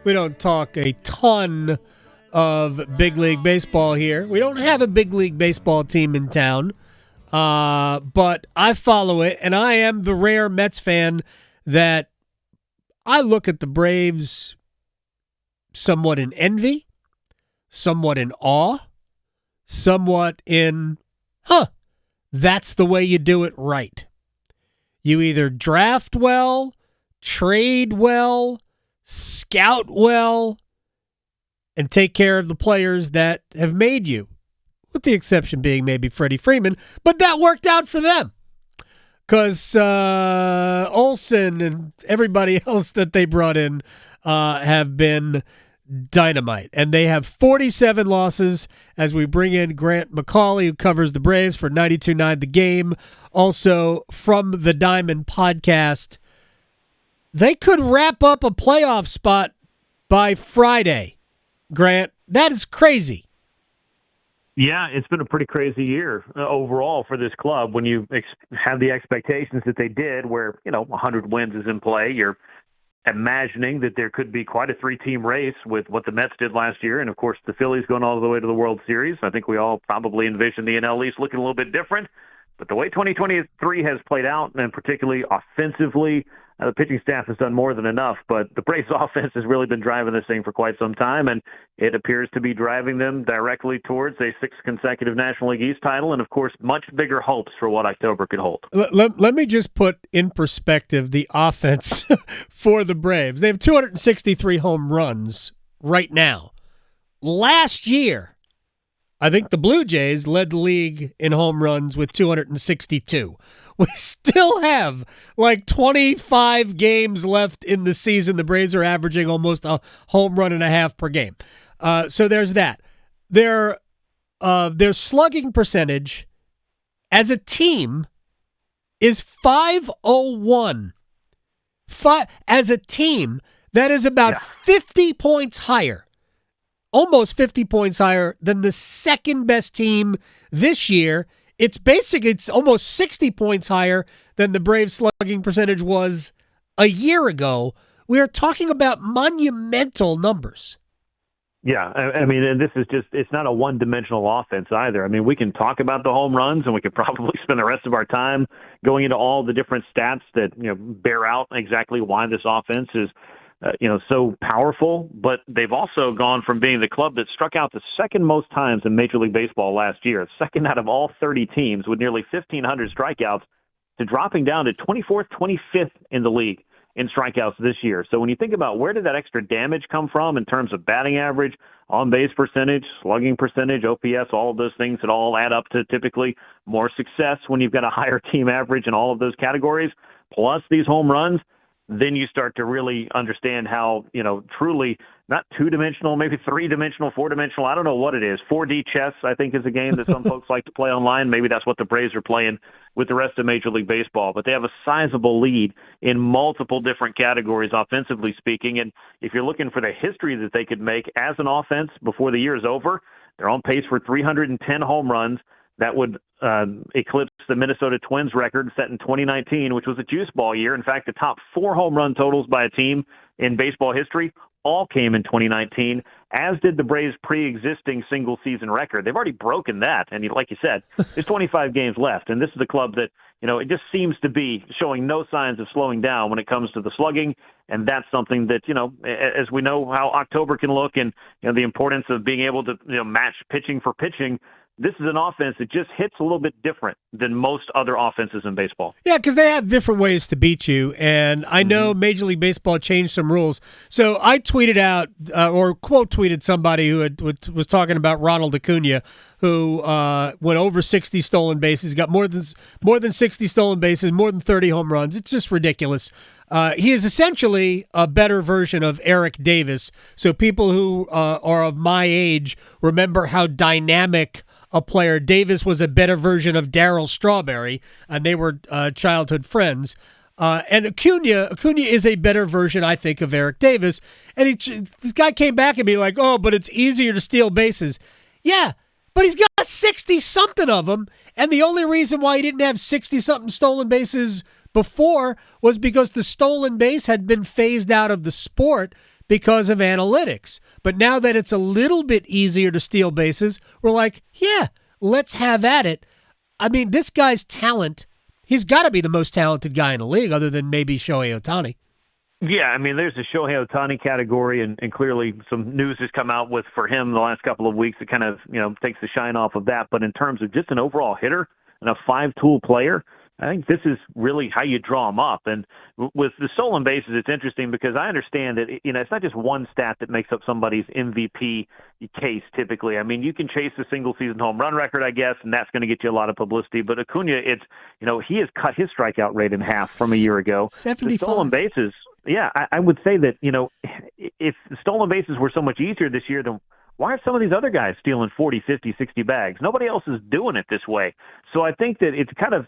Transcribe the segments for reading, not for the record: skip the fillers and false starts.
We don't talk a ton of big league baseball here. We don't have a big league baseball team in town, but I follow it, and I am the rare Mets fan that I look at the Braves somewhat in envy, somewhat in awe, somewhat in, that's the way you do it right. You either draft well, trade well, scout well, and take care of the players that have made you, with the exception being maybe Freddie Freeman, but that worked out for them because Olsen and everybody else that they brought in have been dynamite, and they have 47 losses as we bring in Grant McAuley, who covers the Braves for 92.9 The Game, also from the Diamond podcast. They could wrap up a playoff spot by Friday, Grant. That is crazy. Yeah, it's been a pretty crazy year overall for this club when you have the expectations that they did where, 100 wins is in play. You're imagining that there could be quite a three-team race with what the Mets did last year, and, of course, the Phillies going all the way to the World Series. I think we all probably envisioned the NL East looking a little bit different. But the way 2023 has played out, and particularly offensively, the pitching staff has done more than enough, but the Braves offense has really been driving this thing for quite some time, and it appears to be driving them directly towards a sixth consecutive National League East title and, of course, much bigger hopes for what October could hold. Let me just put in perspective the offense for the Braves. They have 263 home runs right now. Last year, I think the Blue Jays led the league in home runs with 262. We still have like 25 games left in the season. The Braves are averaging almost a home run and a half per game. So there's that. Their slugging percentage as a team is .501. As a team, that is about 50 points higher. Almost 50 points higher than the second best team this year. It's almost 60 points higher than the Braves slugging percentage was a year ago. We are talking about monumental numbers. Yeah, I mean, and this is it's not a one-dimensional offense either. I mean, we can talk about the home runs, and we could probably spend the rest of our time going into all the different stats that, bear out exactly why this offense is so powerful, but they've also gone from being the club that struck out the second most times in Major League Baseball last year, second out of all 30 teams with nearly 1,500 strikeouts, to dropping down to 24th, 25th in the league in strikeouts this year. So when you think about where did that extra damage come from in terms of batting average, on-base percentage, slugging percentage, OPS, all of those things that all add up to typically more success when you've got a higher team average in all of those categories, plus these home runs, then you start to really understand how, truly not two-dimensional, maybe three-dimensional, four-dimensional, I don't know what it is. 4D chess, I think, is a game that some folks like to play online. Maybe that's what the Braves are playing with the rest of Major League Baseball. But they have a sizable lead in multiple different categories, offensively speaking. And if you're looking for the history that they could make as an offense before the year is over, they're on pace for 310 home runs. That would eclipse the Minnesota Twins record set in 2019, which was a juice ball year. In fact, the top 4 home run totals by a team in baseball history all came in 2019, as did the Braves' pre-existing single-season record. They've already broken that, and like you said, there's 25 games left, and this is a club that, it just seems to be showing no signs of slowing down when it comes to the slugging, and that's something that, as we know how October can look and, the importance of being able to, match pitching for pitching, this is an offense that just hits a little bit different than most other offenses in baseball. Yeah, because they have different ways to beat you, and I know Major League Baseball changed some rules. So I tweeted out, or quote-tweeted somebody who was talking about Ronald Acuna, who went over 60 stolen bases, got more than 60 stolen bases, more than 30 home runs. It's just ridiculous. He is essentially a better version of Eric Davis. So people who are of my age remember how dynamic a player Davis was. A better version of Darryl Strawberry, and they were childhood friends. And Acuna is a better version, I think, of Eric Davis. And this guy came back and be like, "Oh, but it's easier to steal bases." Yeah, but he's got 60-something of them, and the only reason why he didn't have 60-something stolen bases before was because the stolen base had been phased out of the sport because of analytics. But now that it's a little bit easier to steal bases, we're like, yeah, let's have at it. I mean, this guy's talent, he's got to be the most talented guy in the league other than maybe Shohei Ohtani. Yeah, I mean, there's a Shohei Ohtani category, and clearly some news has come out for him the last couple of weeks that kind of, takes the shine off of that. But in terms of just an overall hitter and a five-tool player, I think this is really how you draw them up. And with the stolen bases, it's interesting because I understand that, it's not just one stat that makes up somebody's MVP case typically. I mean, you can chase the single-season home run record, I guess, and that's going to get you a lot of publicity. But Acuna, he has cut his strikeout rate in half from a year ago. 75. The stolen bases, yeah, I would say that, if the stolen bases were so much easier this year, then why are some of these other guys stealing 40, 50, 60 bags? Nobody else is doing it this way. So I think that it's kind of,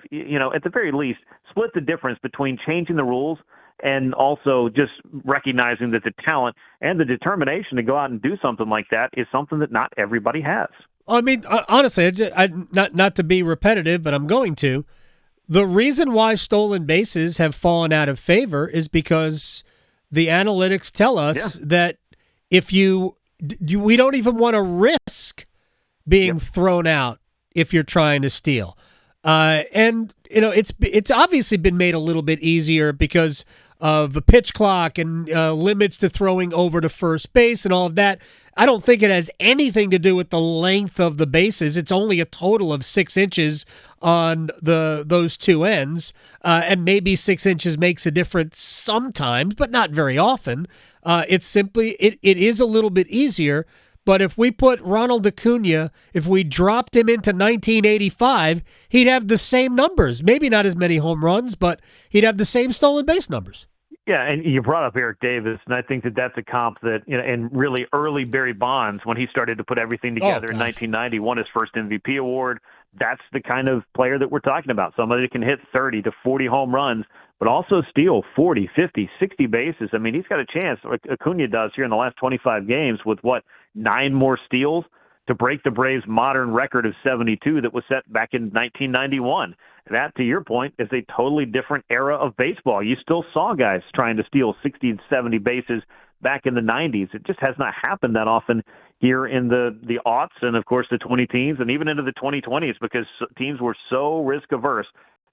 at the very least, split the difference between changing the rules and also just recognizing that the talent and the determination to go out and do something like that is something that not everybody has. I mean, honestly, not to be repetitive, but I'm going to. The reason why stolen bases have fallen out of favor is because the analytics tell us that if we don't even want to risk being thrown out if you're trying to steal. And it's obviously been made a little bit easier because of the pitch clock and limits to throwing over to first base and all of that. I don't think it has anything to do with the length of the bases. It's only a total of 6 inches on those two ends, and maybe 6 inches makes a difference sometimes, but not very often. It's simply it is a little bit easier. But if we put Ronald Acuna, if we dropped him into 1985, he'd have the same numbers. Maybe not as many home runs, but he'd have the same stolen base numbers. Yeah, and you brought up Eric Davis, and I think that that's a comp that, and really early Barry Bonds, when he started to put everything together in 1990, won his first MVP award. That's the kind of player that we're talking about, somebody that can hit 30 to 40 home runs, but also steal 40, 50, 60 bases. I mean, he's got a chance, like Acuna does here in the last 25 games, with 9 more steals to break the Braves' modern record of 72 that was set back in 1991. That, to your point, is a totally different era of baseball. You still saw guys trying to steal 60 and 70 bases back in the 90s. It just has not happened that often here in the aughts and, of course, the 2010s and even into the 2020s because teams were so risk-averse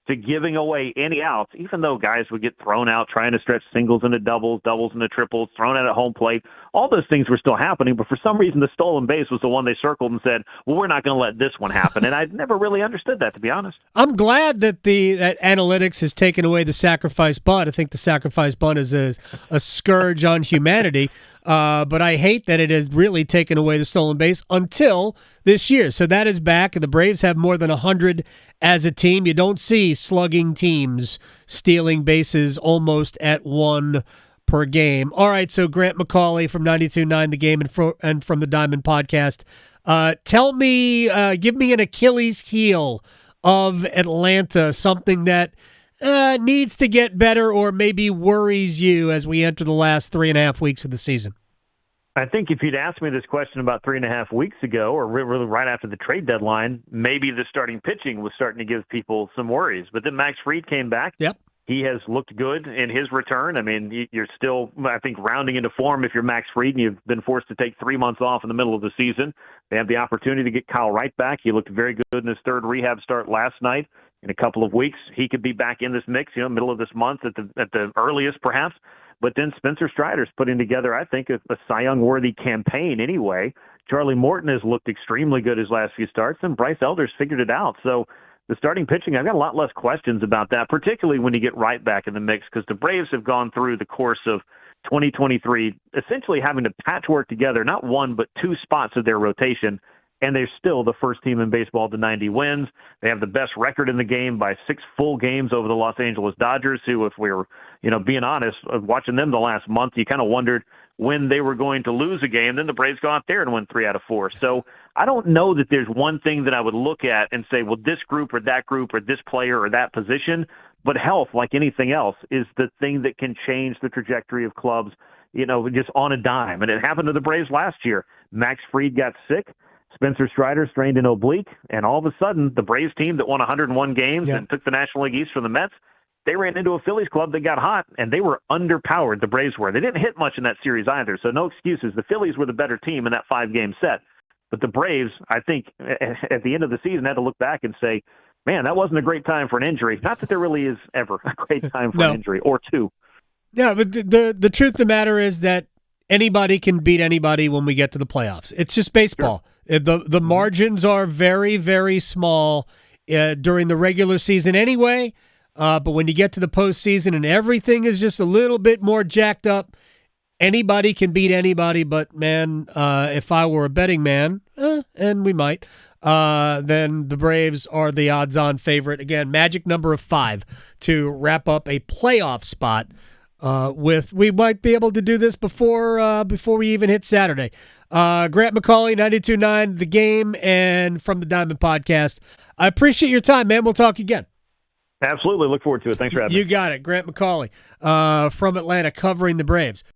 to giving away any outs, even though guys would get thrown out trying to stretch singles into doubles, doubles into triples, thrown out at home plate. All those things were still happening, but for some reason the stolen base was the one they circled and said, well, we're not going to let this one happen. And I never really understood that, to be honest. I'm glad that that analytics has taken away the sacrifice bunt. I think the sacrifice bunt is a scourge on humanity, but I hate that it has really taken away the stolen base until this year. So that is back, and the Braves have more than 100 as a team. You don't see slugging teams stealing bases almost at one per game. All right, so Grant McAuley from 92.9 The Game and from the Diamond Podcast. Tell me, give me an Achilles heel of Atlanta, something that needs to get better or maybe worries you as we enter the last 3.5 weeks of the season. I think if you'd asked me this question about 3.5 weeks ago, or really right after the trade deadline, maybe the starting pitching was starting to give people some worries. But then Max Fried came back. Yep. He has looked good in his return. I mean, you're still, I think, rounding into form if you're Max Fried and you've been forced to take 3 months off in the middle of the season. They have the opportunity to get Kyle Wright back. He looked very good in his third rehab start last night. In a couple of weeks, he could be back in this mix, middle of this month at the earliest, perhaps. But then Spencer Strider's putting together, I think, a Cy Young-worthy campaign anyway. Charlie Morton has looked extremely good his last few starts, and Bryce Elder's figured it out. So the starting pitching, I've got a lot less questions about that, particularly when you get Wright back in the mix, because the Braves have gone through the course of 2023 essentially having to patchwork together not one but 2 spots of their rotation, and they're still the first team in baseball to 90 wins. They have the best record in the game by 6 full games over the Los Angeles Dodgers, who, if we were, being honest, watching them the last month, you kind of wondered when they were going to lose a game. Then the Braves go out there and win 3 out of 4. So I don't know that there's one thing that I would look at and say, well, this group or this player or that position. But health, like anything else, is the thing that can change the trajectory of clubs, just on a dime. And it happened to the Braves last year. Max Fried got sick. Spencer Strider strained an oblique, and all of a sudden, the Braves team that won 101 games and took the National League East from the Mets they ran into a Phillies club that got hot, and they were underpowered, the Braves were. They didn't hit much in that series either, so no excuses. The Phillies were the better team in that 5-game set. But the Braves, I think, at the end of the season, had to look back and say, man, that wasn't a great time for an injury. Not that there really is ever a great time for an injury, or two. Yeah, but the truth of the matter is that anybody can beat anybody when we get to the playoffs. It's just baseball. Sure. The margins are very, very small during the regular season anyway. But when you get to the postseason and everything is just a little bit more jacked up, anybody can beat anybody. But, man, if I were a betting man, and we might, then the Braves are the odds-on favorite. Again, magic number of 5 to wrap up a playoff spot. We might be able to do this before we even hit Saturday. Grant McAuley, 92.9 The Game, and from the Diamond Podcast. I appreciate your time, man. We'll talk again. Absolutely. Look forward to it. Thanks for having me. You got it. Grant McAuley from Atlanta covering the Braves.